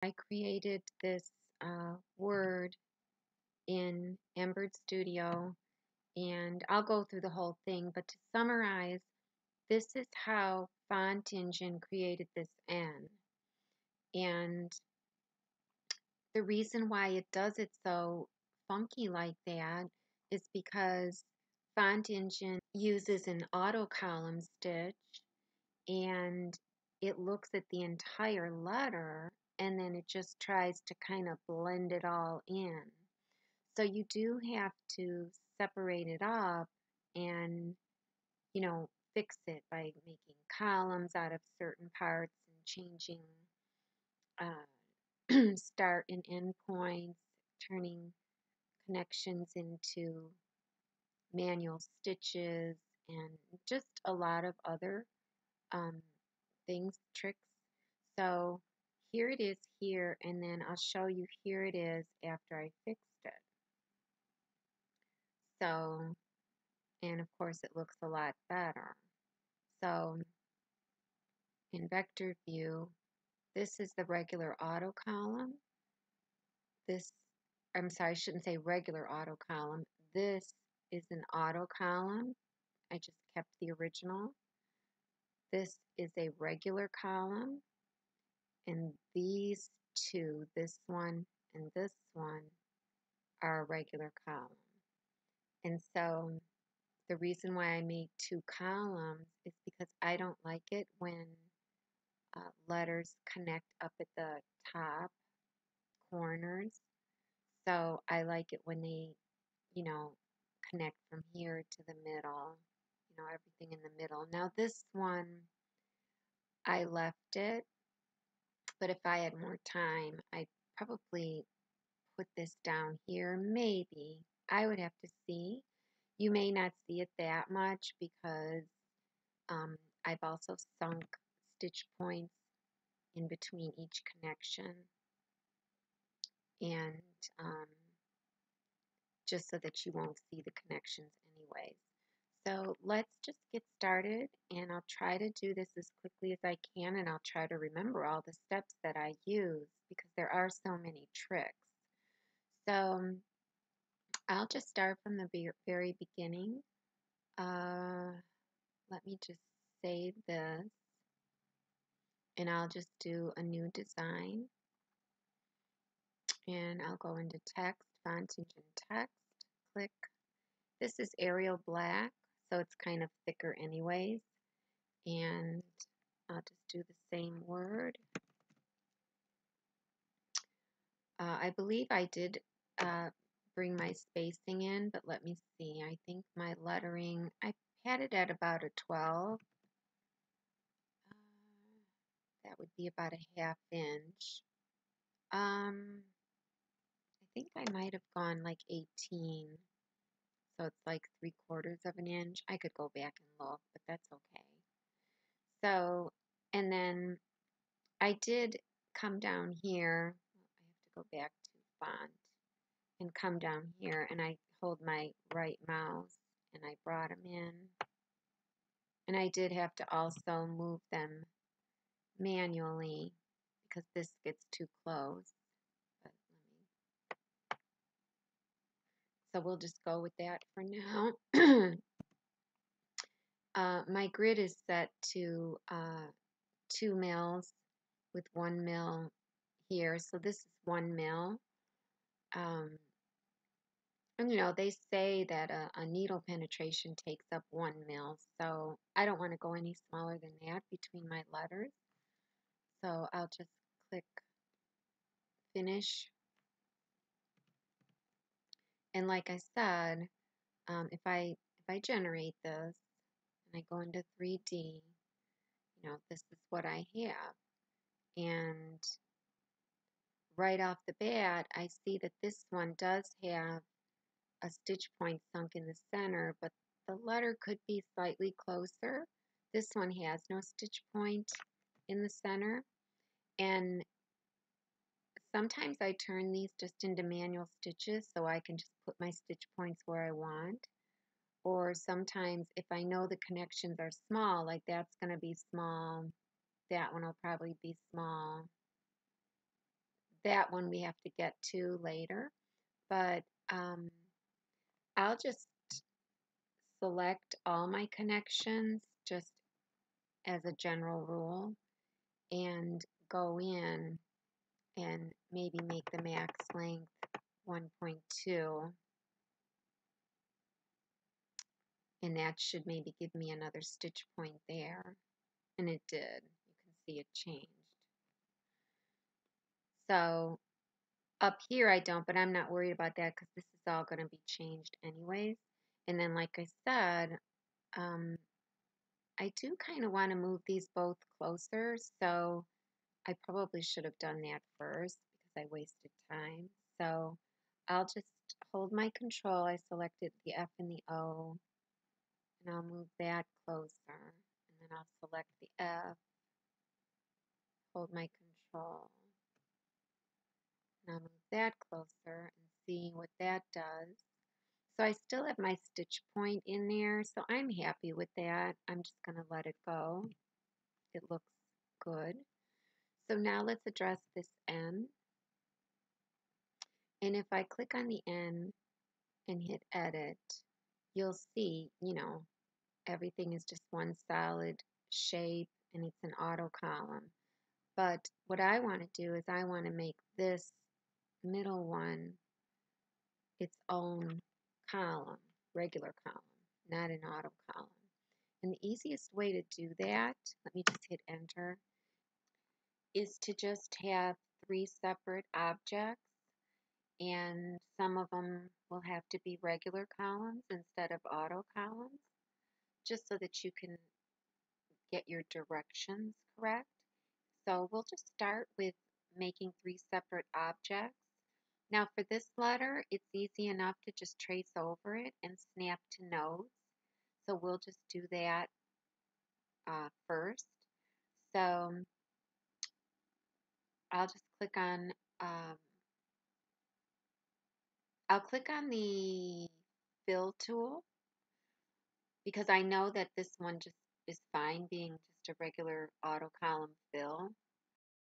I created this word in Embird Studio, and I'll go through the whole thing, but to summarize, this is how Font Engine created this N. And the reason why it does it so funky like that is because Font Engine uses an auto column stitch, and it looks at the entire letter and then it just tries to kind of blend it all in. So you do have to separate it up and, fix it by making columns out of certain parts and changing start and end points, turning connections into manual stitches, and just a lot of other um, things, tricks. So here it is here, and then I'll show you here it is after I fixed it. So, and of course it looks a lot better. So in vector view, this is the regular auto column. I'm sorry, I shouldn't say regular auto column. This is an auto column. I just kept the original. This is a regular column. And these two, this one and this one, are a regular column. And so the reason why I made two columns is because I don't like it when letters connect up at the top corners. So I like it when they, connect from here to the middle, everything in the middle. Now this one, I left it, but if I had more time, I'd probably put this down here. Maybe. I would have to see. You may not see it that much because I've also sunk stitch points in between each connection, and just so that you won't see the connections anyways. So let's just get started, and I'll try to do this as quickly as I can, and I'll try to remember all the steps that I use because there are so many tricks. So I'll just start from the very beginning. Let me just save this, and I'll just do a new design, and I'll go into text, Font Engine text, click. This is Arial Black, so it's kind of thicker anyways, and I'll just do the same word. I believe I did bring my spacing in, but let me see. I think my lettering, I had it at about a 12. That would be about a ½ inch. I think I might have gone like 18. So it's like 3/4 of an inch. I could go back and look, but that's okay. So, and then I did come down here. I have to go back to font and come down here, and I hold my right mouse and I brought them in. And I did have to also move them manually because this gets too close. But so we'll just go with that for now. My grid is set to 2 mils with 1 mil here. So this is 1 mil. And they say that a needle penetration takes up 1 mil. So I don't want to go any smaller than that between my letters. So I'll just click finish. And like I said, if I generate this and I go into 3D, this is what I have. And right off the bat, I see that this one does have a stitch point sunk in the center, but the letter could be slightly closer. This one has no stitch point in the center. And sometimes I turn these just into manual stitches so I can just put my stitch points where I want. Or sometimes if I know the connections are small, like that's going to be small, that one will probably be small, that one we have to get to later, but um, I'll just select all my connections just as a general rule and go in and maybe make the max length 1.2, and that should maybe give me another stitch point there, and it did. You can see it changed. So up here I don't, but I'm not worried about that because this is all going to be changed anyways. And then like I said, um, I do kind of want to move these both closer, so I probably should have done that first because I wasted time. So I'll just hold my control. I selected the F and the O, and I'll move that closer. And then I'll select the F, hold my control, and I'll move that closer and see what that does. So I still have my stitch point in there, so I'm happy with that. I'm just going to let it go. It looks good. So now let's address this N. And if I click on the N and hit edit, you'll see, everything is just one solid shape and it's an auto column. But what I want to do is I want to make this middle one its own column, regular column, not an auto column. And the easiest way to do that, let me just hit enter, is to just have 3 separate objects, and some of them will have to be regular columns instead of auto columns, just so that you can get your directions correct. So we'll just start with making 3 separate objects. Now for this letter, it's easy enough to just trace over it and snap to nodes. So we'll just do that first. So I'll just click on, um, I'll click on the fill tool because I know that this one just is fine being just a regular auto column fill.